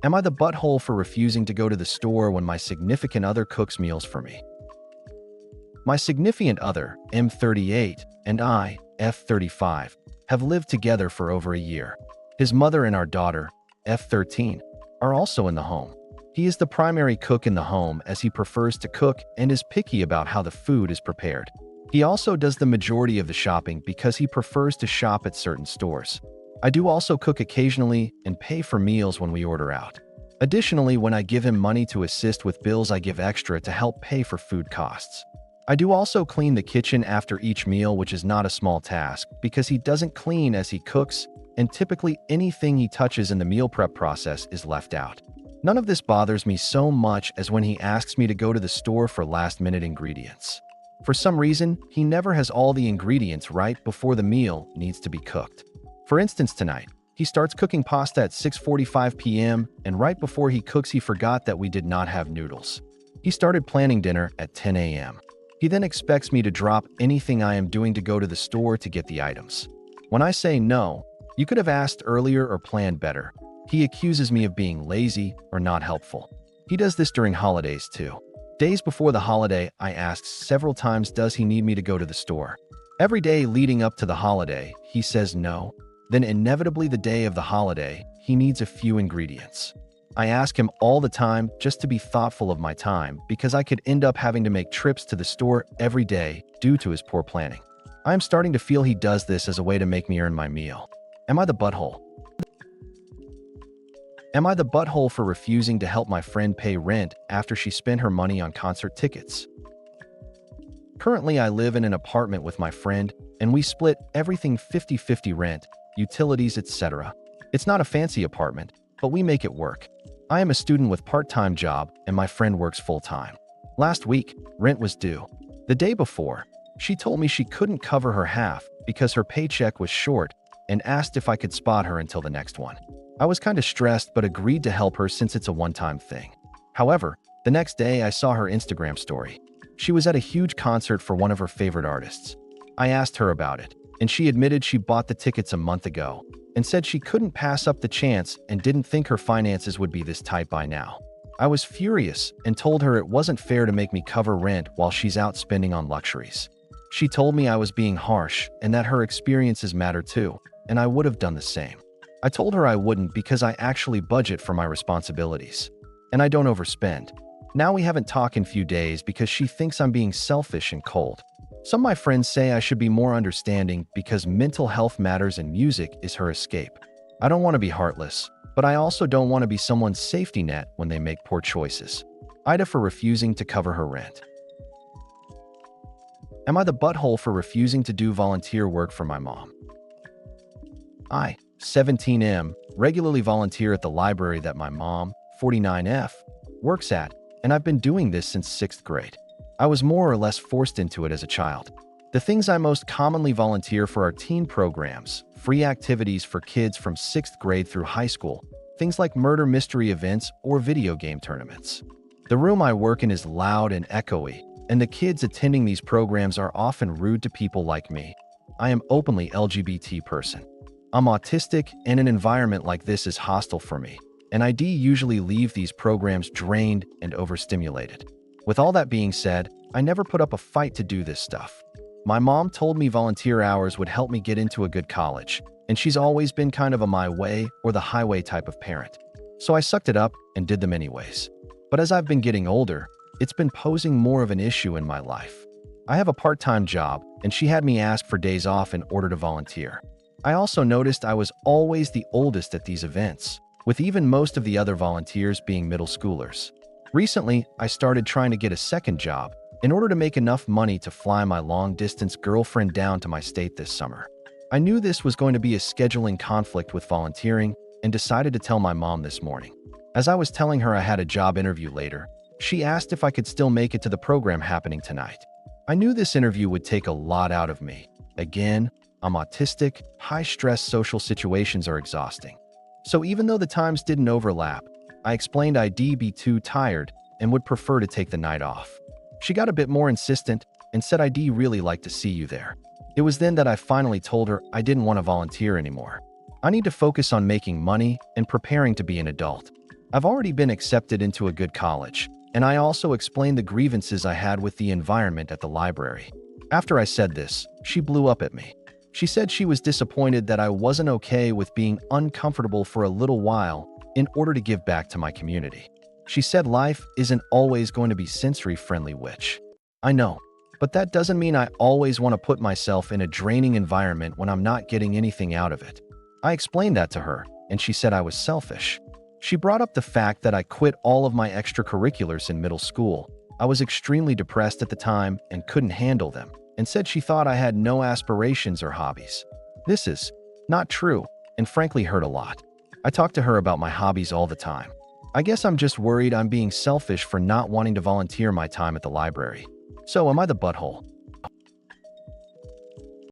Am I the butthole for refusing to go to the store when my significant other cooks meals for me? My significant other, M38, and I, F35, have lived together for over a year. His mother and our daughter, F13, are also in the home. He is the primary cook in the home as he prefers to cook and is picky about how the food is prepared. He also does the majority of the shopping because he prefers to shop at certain stores. I do also cook occasionally and pay for meals when we order out. Additionally, when I give him money to assist with bills, I give extra to help pay for food costs. I do also clean the kitchen after each meal, which is not a small task because he doesn't clean as he cooks, and typically anything he touches in the meal prep process is left out. None of this bothers me so much as when he asks me to go to the store for last-minute ingredients. For some reason, he never has all the ingredients right before the meal needs to be cooked. For instance, tonight, he starts cooking pasta at 6:45 p.m., and right before he cooks, he forgot that we did not have noodles. He started planning dinner at 10 a.m. He then expects me to drop anything I am doing to go to the store to get the items. When I say no, you could have asked earlier or planned better, he accuses me of being lazy or not helpful. He does this during holidays too. Days before the holiday, I asked several times, does he need me to go to the store? Every day leading up to the holiday, he says no. Then inevitably the day of the holiday, he needs a few ingredients. I ask him all the time just to be thoughtful of my time because I could end up having to make trips to the store every day due to his poor planning. I am starting to feel he does this as a way to make me earn my meal. Am I the butthole? Am I the butthole for refusing to help my friend pay rent after she spent her money on concert tickets? Currently, I live in an apartment with my friend, and we split everything 50-50 rent, utilities, etc. It's not a fancy apartment, but we make it work. I am a student with part-time job, and my friend works full-time. Last week, rent was due. The day before, she told me she couldn't cover her half because her paycheck was short and asked if I could spot her until the next one. I was kind of stressed but agreed to help her since it's a one-time thing. However, the next day I saw her Instagram story. She was at a huge concert for one of her favorite artists. I asked her about it, and she admitted she bought the tickets a month ago and said she couldn't pass up the chance and didn't think her finances would be this tight by now. I was furious and told her it wasn't fair to make me cover rent while she's out spending on luxuries. She told me I was being harsh and that her experiences matter too, and I would have done the same. I told her I wouldn't because I actually budget for my responsibilities, and I don't overspend. Now we haven't talked in a few days because she thinks I'm being selfish and cold. Some of my friends say I should be more understanding because mental health matters and music is her escape. I don't want to be heartless, but I also don't want to be someone's safety net when they make poor choices. AITA for refusing to cover her rent. Am I the butthole for refusing to do volunteer work for my mom? I, 17M, regularly volunteer at the library that my mom, 49F, works at, and I've been doing this since 6th grade. I was more or less forced into it as a child. The things I most commonly volunteer for are teen programs, free activities for kids from 6th grade through high school, things like murder mystery events or video game tournaments. The room I work in is loud and echoey, and the kids attending these programs are often rude to people like me. I am openly LGBT person. I'm autistic, and an environment like this is hostile for me, and I usually leave these programs drained and overstimulated. With all that being said, I never put up a fight to do this stuff. My mom told me volunteer hours would help me get into a good college, and she's always been kind of a my way or the highway type of parent. So I sucked it up and did them anyways. But as I've been getting older, it's been posing more of an issue in my life. I have a part-time job, and she had me ask for days off in order to volunteer. I also noticed I was always the oldest at these events, with even most of the other volunteers being middle schoolers. Recently, I started trying to get a second job in order to make enough money to fly my long-distance girlfriend down to my state this summer. I knew this was going to be a scheduling conflict with volunteering and decided to tell my mom this morning. As I was telling her I had a job interview later, she asked if I could still make it to the program happening tonight. I knew this interview would take a lot out of me. Again, I'm autistic, high-stress social situations are exhausting. So even though the times didn't overlap, I explained I'd be too tired and would prefer to take the night off. She got a bit more insistent and said I'd really like to see you there. It was then that I finally told her I didn't want to volunteer anymore. I need to focus on making money and preparing to be an adult. I've already been accepted into a good college, and I also explained the grievances I had with the environment at the library. After I said this, she blew up at me. She said she was disappointed that I wasn't okay with being uncomfortable for a little while in order to give back to my community. She said life isn't always going to be sensory-friendly, which I know, but that doesn't mean I always want to put myself in a draining environment when I'm not getting anything out of it. I explained that to her, and she said I was selfish. She brought up the fact that I quit all of my extracurriculars in middle school. I was extremely depressed at the time and couldn't handle them, and said she thought I had no aspirations or hobbies. This is not true, and frankly hurt a lot. I talk to her about my hobbies all the time. I guess I'm just worried I'm being selfish for not wanting to volunteer my time at the library. So am I the butthole?